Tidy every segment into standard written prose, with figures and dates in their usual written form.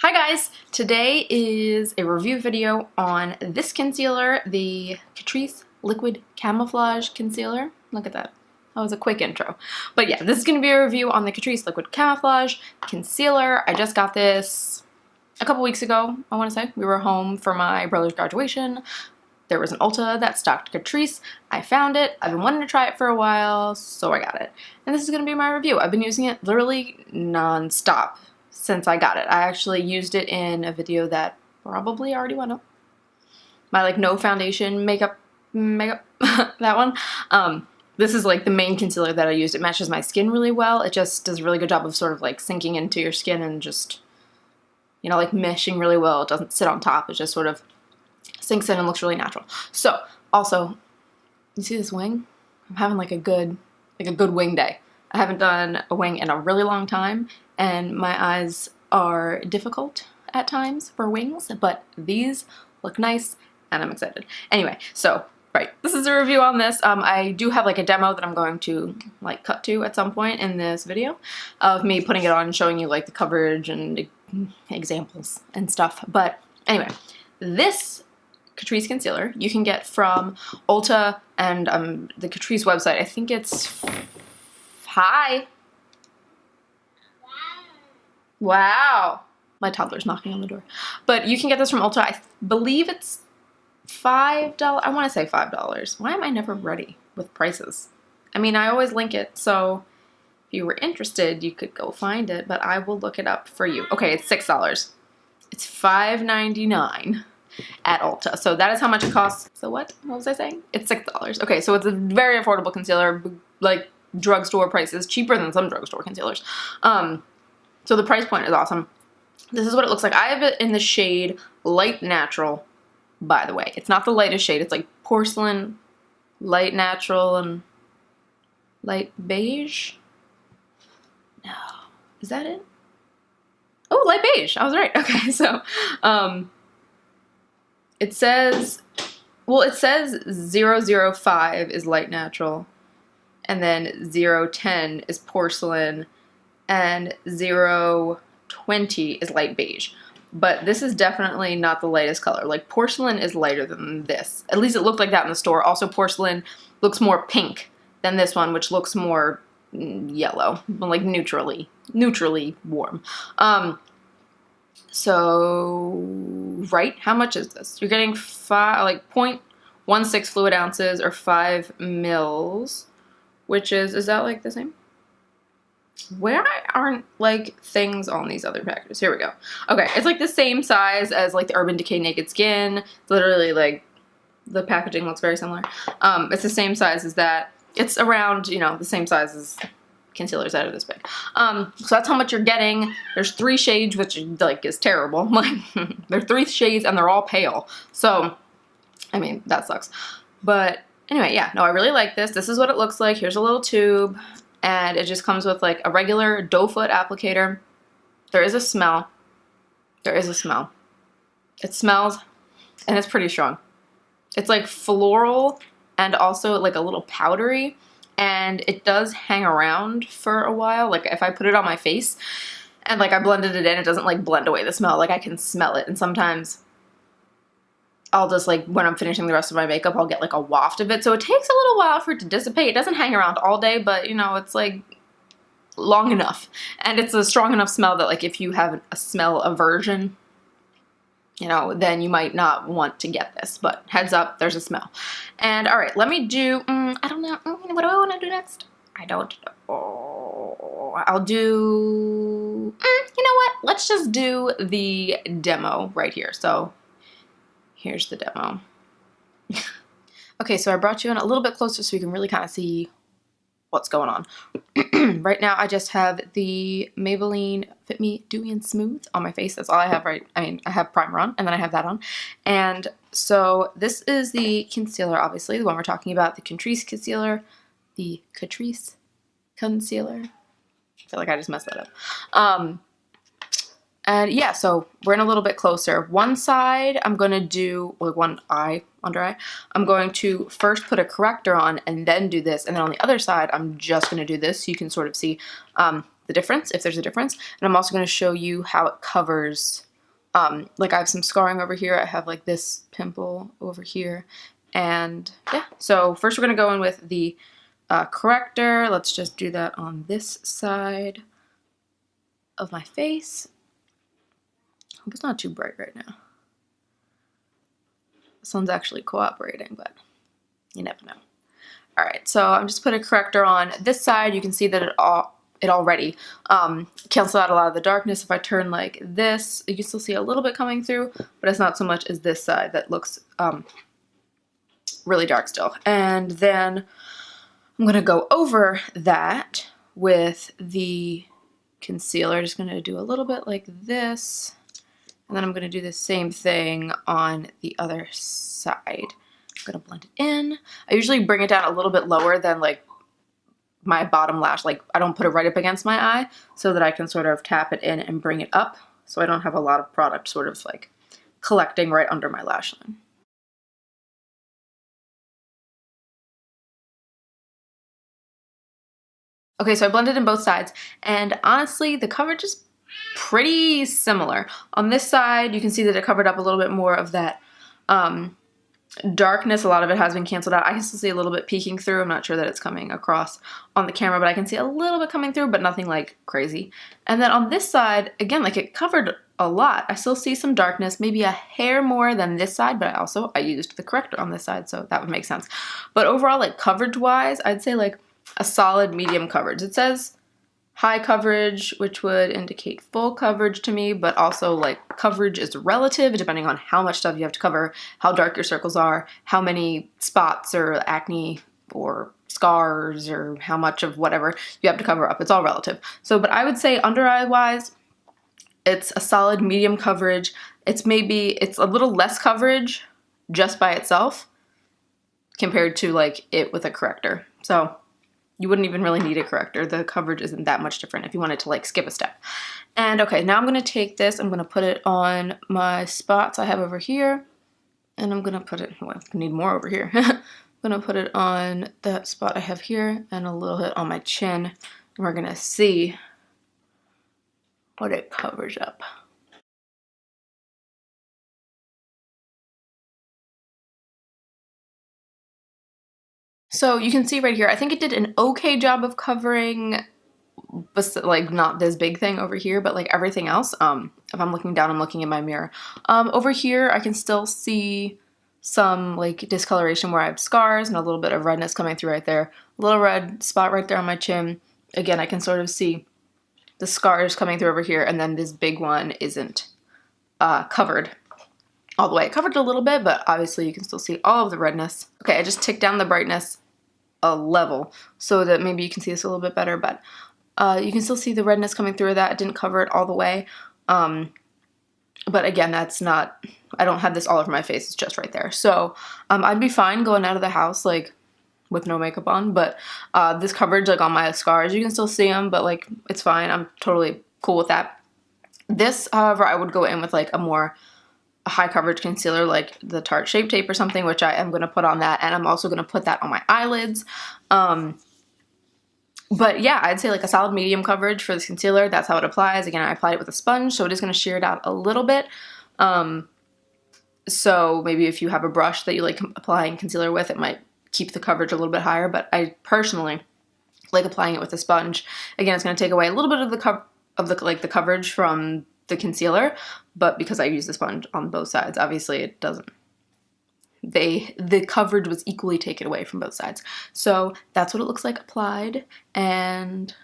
Hi guys! Today is a review video on this concealer, the Catrice Liquid Camouflage Concealer. Look at that. That was a quick intro. But yeah, this is going to be a review on the Catrice Liquid Camouflage Concealer. I just got this a couple weeks ago, I want to say. We were home for my brother's graduation. There was an Ulta that stocked Catrice. I found it. I've been wanting to try it for a while, so I got it. And this is going to be my review. I've been using it literally non-stop since I got it. I actually used it in a video that probably already went up. My like no foundation makeup, that one. This is like the main concealer that I used. It matches my skin really well. It just does a really good job of sort of like sinking into your skin and just, you know, like meshing really well. It doesn't sit on top. It just sort of sinks in and looks really natural. So also, you see this wing? I'm having like a good wing day. I haven't done a wing in a really long time, and my eyes are difficult at times for wings, but these look nice, and I'm excited. Anyway, so, right, this is a review on this. I do have like a demo that I'm going to like cut to at some point in this video of me putting it on and showing you like the coverage and examples and stuff. But anyway, this Catrice concealer you can get from Ulta and the Catrice website. I think it's Hi. Wow. My toddler's knocking on the door. But you can get this from Ulta. I believe it's $5. I want to say $5. Why am I never ready with prices? I mean, I always link it, so if you were interested, you could go find it, but I will look it up for you. Okay, it's $6. It's $5.99 at Ulta. So that is how much it costs. So what? What was I saying? It's $6. Okay, so it's a very affordable concealer, like drugstore prices, cheaper than some drugstore concealers. So the price point is awesome. This is what it looks like. I have it in the shade Light Natural, by the way. It's not the lightest shade. It's like porcelain, light natural, and light beige. No. Is that it? Oh, light beige. I was right. Okay, so it says, well, it says 005 is light natural, and then 010 is porcelain, and 020 is light beige. But this is definitely not the lightest color. Like, porcelain is lighter than this. At least it looked like that in the store. Also, porcelain looks more pink than this one, which looks more yellow, like neutrally warm. So, right, how much is this? You're getting 0.16 fluid ounces or 5 mils, which is that like the same? Where aren't like things on these other packages? Here we go. Okay, it's like the same size as like the Urban Decay Naked Skin. It's literally like the packaging looks very similar. It's the same size as that. It's around, you know, the same size as concealers that are this big. So that's how much you're getting. There's 3 shades, which like is terrible. Like there are 3 shades and they're all pale. So, I mean, that sucks. But anyway, yeah, no, I really like this. This is what it looks like. Here's a little tube, and it just comes with like a regular doe foot applicator. There is a smell. There is a smell. It smells, and it's pretty strong. It's like floral and also like a little powdery, and it does hang around for a while. Like if I put it on my face and like I blended it in, it doesn't like blend away the smell. Like I can smell it, and sometimes I'll just like, when I'm finishing the rest of my makeup, I'll get like a waft of it. So it takes a little while for it to dissipate. It doesn't hang around all day, but you know, it's like long enough. And it's a strong enough smell that like if you have a smell aversion, you know, then you might not want to get this. But heads up, there's a smell. And all right, let me do, I don't know, what do I want to do next? I don't know. I'll do, you know what? Let's just do the demo right here. So here's the demo. Okay, so I brought you in a little bit closer so you can really kind of see what's going on. Right now, I just have the Maybelline Fit Me Dewy and Smooth on my face. That's all I have, right? I mean, I have primer on, and then I have that on. And so this is the concealer, obviously, the one we're talking about, the Catrice concealer. The Catrice concealer. I feel like I just messed that up. And yeah, so we're in a little bit closer. One side, I'm going to do, like one eye, under eye, I'm going to first put a corrector on and then do this. And then on the other side, I'm just going to do this so you can sort of see the difference, if there's a difference. And I'm also going to show you how it covers Like I have some scarring over here. I have like this pimple over here. And yeah, so first we're going to go in with the corrector. Let's just do that on this side of my face. I hope it's not too bright right now. The sun's actually cooperating, but you never know. All right, so I'm just putting a corrector on this side. You can see that it already cancels out a lot of the darkness. If I turn like this, you can still see a little bit coming through, but it's not so much as this side that looks really dark still. And then I'm gonna go over that with the concealer. Just gonna do a little bit like this. And then I'm going to do the same thing on the other side. I'm going to blend it in. I usually bring it down a little bit lower than like my bottom lash. Like I don't put it right up against my eye so that I can sort of tap it in and bring it up. So I don't have a lot of product sort of like collecting right under my lash line. Okay, so I blended in both sides, and honestly, the coverage is pretty similar. On this side, you can see that it covered up a little bit more of that darkness. A lot of it has been canceled out. I can still see a little bit peeking through. I'm not sure that it's coming across on the camera, but I can see a little bit coming through, but nothing like crazy. And then on this side, again, like it covered a lot. I still see some darkness, maybe a hair more than this side, but I used the corrector on this side, so that would make sense. But overall, like coverage-wise, I'd say like a solid medium coverage. It says high coverage, which would indicate full coverage to me, but also like coverage is relative depending on how much stuff you have to cover, how dark your circles are, how many spots or acne or scars or how much of whatever you have to cover up. It's all relative. So, but I would say under eye wise, it's a solid medium coverage. It's a little less coverage just by itself compared to like it with a corrector. So you wouldn't even really need a corrector. The coverage isn't that much different if you wanted to like skip a step. And okay, now I'm gonna take this, I'm gonna put it on my spots I have over here, and I'm gonna put it, well, I need more over here. I'm gonna put it on that spot I have here and a little bit on my chin, and we're gonna see what it covers up. So you can see right here, I think it did an okay job of covering, like not this big thing over here, but like everything else. If I'm looking down, I'm looking in my mirror. Over here, I can still see some like discoloration where I have scars and a little bit of redness coming through right there. A little red spot right there on my chin. Again, I can sort of see the scars coming through over here, and then this big one isn't covered all the way. It covered a little bit, but obviously you can still see all of the redness. Okay, I just ticked down the brightness a level so that maybe you can see this a little bit better, but you can still see the redness coming through that. It didn't cover it all the way. But again, that's not, I don't have this all over my face, it's just right there. So I'd be fine going out of the house like with no makeup on, but this coverage like on my scars, you can still see them, but like it's fine. I'm totally cool with that. This, however, I would go in with like a high coverage concealer like the Tarte Shape Tape or something, which I am going to put on that, and I'm also going to put that on my eyelids. But yeah, I'd say like a solid medium coverage for this concealer. That's how it applies. Again, I applied it with a sponge, so it is going to shear it out a little bit. So maybe if you have a brush that you like applying concealer with, it might keep the coverage a little bit higher, but I personally like applying it with a sponge. Again, it's going to take away a little bit of the coverage from the concealer, but because I use the sponge on both sides, obviously it doesn't. The coverage was equally taken away from both sides. So that's what it looks like applied, and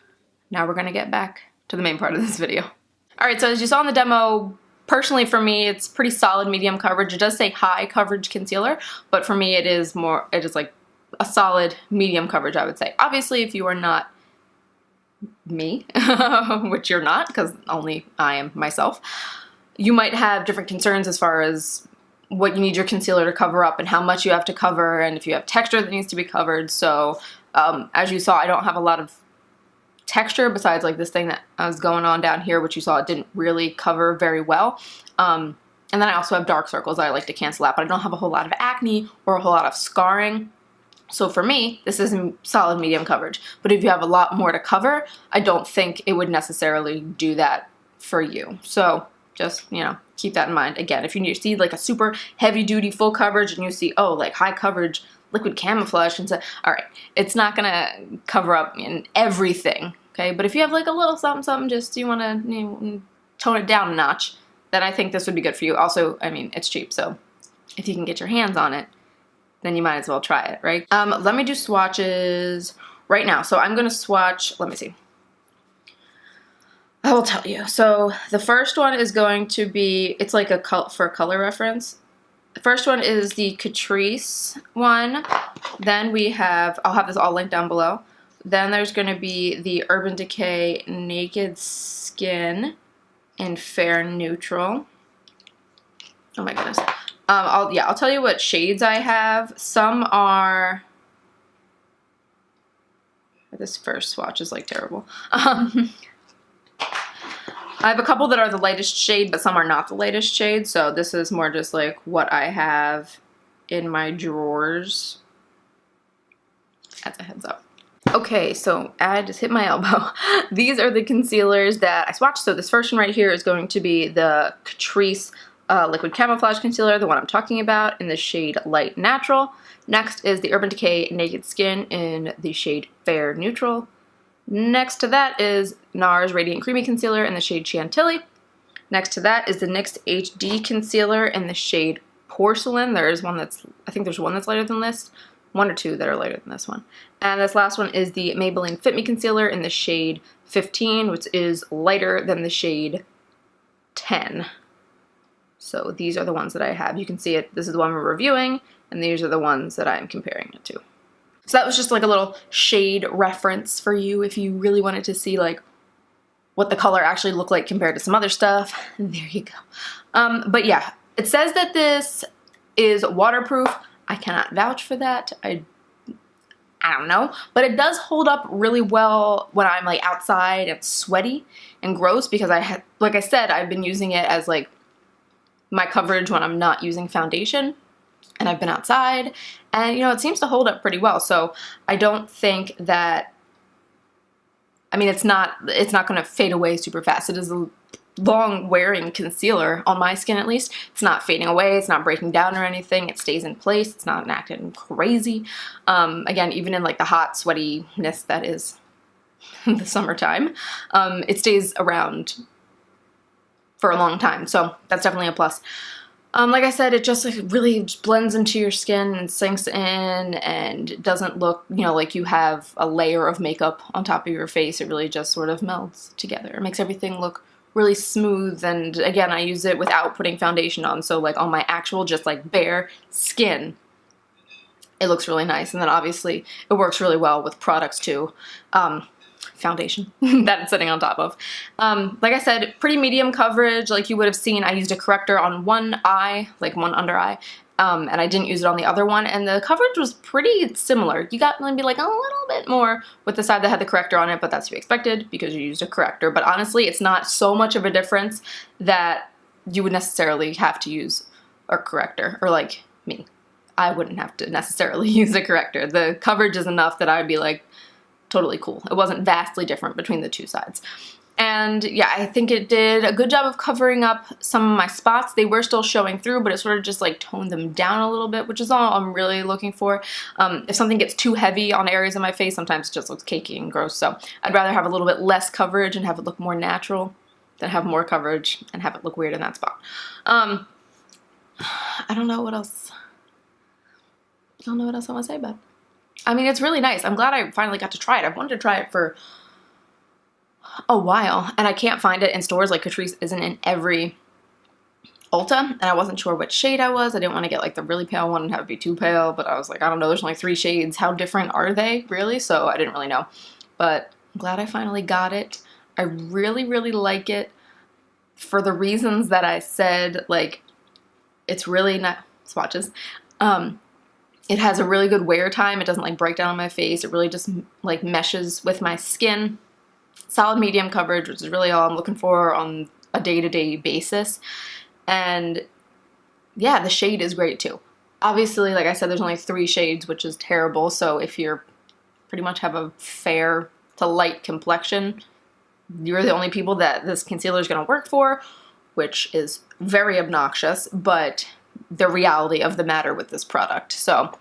now we're gonna get back to the main part of this video. All right, so as you saw in the demo, personally for me, it's pretty solid medium coverage. It does say high coverage concealer, but for me it is like a solid medium coverage, I would say. Obviously, if you are not me, which you're not, because only I am myself, you might have different concerns as far as what you need your concealer to cover up and how much you have to cover, and if you have texture that needs to be covered. So as you saw, I don't have a lot of texture besides like this thing that was going on down here, which you saw it didn't really cover very well. And then I also have dark circles that I like to cancel out, but I don't have a whole lot of acne or a whole lot of scarring. So for me, this is solid medium coverage. But if you have a lot more to cover, I don't think it would necessarily do that for you. So just, you know, keep that in mind. Again, if you see like a super heavy duty full coverage and you see, oh, like high coverage liquid camouflage, and so, all right, it's not gonna cover up in everything, okay? But if you have like a little something, something, just you wanna tone it down a notch, then I think this would be good for you. Also, I mean, it's cheap, so if you can get your hands on it, then you might as well try it, right? Let me do swatches right now. So I'm gonna swatch, let me see. I will tell you. So the first one is going to be, it's like for a color reference. The first one is the CATRICE one. Then we have, I'll have this all linked down below. Then there's going to be the Urban Decay Naked Skin in Fair Neutral. Oh my goodness. I'll tell you what shades I have. Some are, this first swatch is like terrible. I have a couple that are the lightest shade, but some are not the lightest shade, so this is more just like what I have in my drawers, as a heads up. Okay, so I just hit my elbow. These are the concealers that I swatched. So this first one right here is going to be the CATRICE Liquid Camouflage Concealer, the one I'm talking about, in the shade Light Natural. Next is the Urban Decay Naked Skin in the shade Fair Neutral. Next to that is NARS Radiant Creamy Concealer in the shade Chantilly. Next to that is the NYX HD Concealer in the shade Porcelain. There is one that's, I think there's one that's lighter than this. One or two that are lighter than this one. And this last one is the Maybelline Fit Me Concealer in the shade 15, which is lighter than the shade 10. So these are the ones that I have. You can see it. This is the one we're reviewing, and these are the ones that I'm comparing it to. So that was just like a little shade reference for you if you really wanted to see like what the color actually looked like compared to some other stuff. There you go. But yeah, it says that this is waterproof. I cannot vouch for that. I don't know, but it does hold up really well when I'm like outside and sweaty and gross, because like I said, I've been using it as like my coverage when I'm not using foundation. And I've been outside, and it seems to hold up pretty well. So I don't think that, I mean, it's not going to fade away super fast. It is a long wearing concealer on my skin, at least. It's not fading away. It's not breaking down or anything. It stays in place. It's not acting crazy. Again, even in like the hot sweatiness that is the summertime, it stays around for a long time. So that's definitely a plus. Like I said, it just like really just blends into your skin and sinks in and doesn't look, like you have a layer of makeup on top of your face. It really just sort of melds together. It makes everything look really smooth, and again, I use it without putting foundation on, so like on my actual just like bare skin, it looks really nice. And then obviously it works really well with products too. Foundation that it's sitting on top of. Like I said, pretty medium coverage. Like you would have seen, I used a corrector on one eye, like one under eye, and I didn't use it on the other one, and the coverage was pretty similar. You got maybe like a little bit more with the side that had the corrector on it, but that's to be expected because you used a corrector. But honestly, it's not so much of a difference that you would necessarily have to use a corrector, or like me. I wouldn't have to necessarily use a corrector. The coverage is enough that I would be like, totally cool. It wasn't vastly different between the two sides. And yeah, I think it did a good job of covering up some of my spots. They were still showing through, but it sort of just like toned them down a little bit, which is all I'm really looking for. If something gets too heavy on areas of my face, sometimes it just looks cakey and gross. So I'd rather have a little bit less coverage and have it look more natural than have more coverage and have it look weird in that spot. I don't know what else. I don't know what else I want to say about it. I mean, it's really nice. I'm glad I finally got to try it. I've wanted to try it for a while, and I can't find it in stores. Like CATRICE isn't in every Ulta, and I wasn't sure what shade I was. I didn't want to get like the really pale one and have it be too pale, but I was like, I don't know, there's only 3 shades. How different are they, really? So I didn't really know, but I'm glad I finally got it. I really, really like it for the reasons that I said. Like, it's really not swatches. It has a really good wear time. It doesn't like break down on my face. It really just like meshes with my skin. Solid medium coverage, which is really all I'm looking for on a day-to-day basis. And yeah, the shade is great too. Obviously, like I said, there's only 3 shades, which is terrible. So if you're pretty much have a fair to light complexion, you're the only people that this concealer is going to work for. which is very obnoxious, but the reality of the matter with this product. So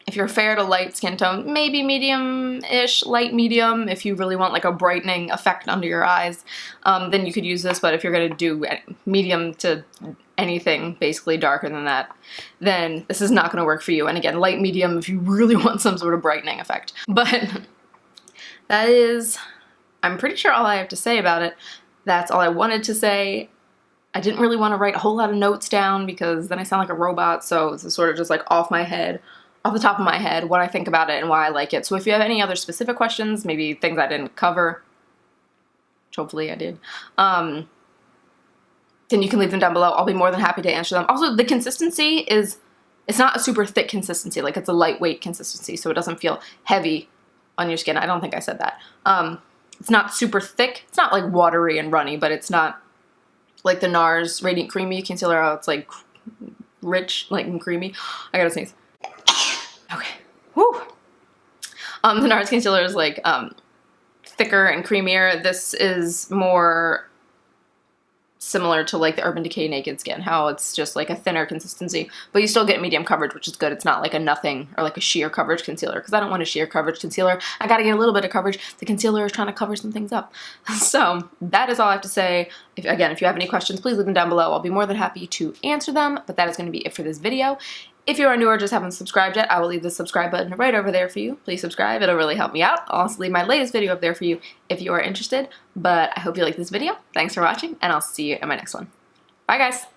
if you're fair to light skin tone, maybe medium-ish, light medium, if you really want like a brightening effect under your eyes, then you could use this. But if you're gonna do medium to anything basically darker than that, then this is not gonna work for you. And again, light medium if you really want some sort of brightening effect. But that is, I'm pretty sure all I have to say about it. That's all I wanted to say. I didn't really want to write a whole lot of notes down because then I sound like a robot, so it's sort of just like off the top of my head, what I think about it and why I like it. So if you have any other specific questions, maybe things I didn't cover, which hopefully I did, then you can leave them down below. I'll be more than happy to answer them. Also, the consistency is, it's not a super thick consistency, like it's a lightweight consistency, so it doesn't feel heavy on your skin. I don't think I said that. It's not super thick. It's not like watery and runny, but it's not like the NARS Radiant Creamy Concealer, how it's like rich, like and creamy. I gotta sneeze. Okay. Woo! The NARS concealer is like thicker and creamier. This is more similar to like the Urban Decay Naked Skin, how it's just like a thinner consistency, but you still get medium coverage, which is good. It's not like a nothing or like a sheer coverage concealer, because I don't want a sheer coverage concealer. I gotta get a little bit of coverage. The concealer is trying to cover some things up. So that is all I have to say. Again, if you have any questions, please leave them down below. I'll be more than happy to answer them, but that is going to be it for this video. If you are new or just haven't subscribed yet, I will leave the subscribe button right over there for you. Please subscribe. It'll really help me out. I'll also leave my latest video up there for you if you are interested. But I hope you like this video. Thanks for watching, and I'll see you in my next one. Bye, guys.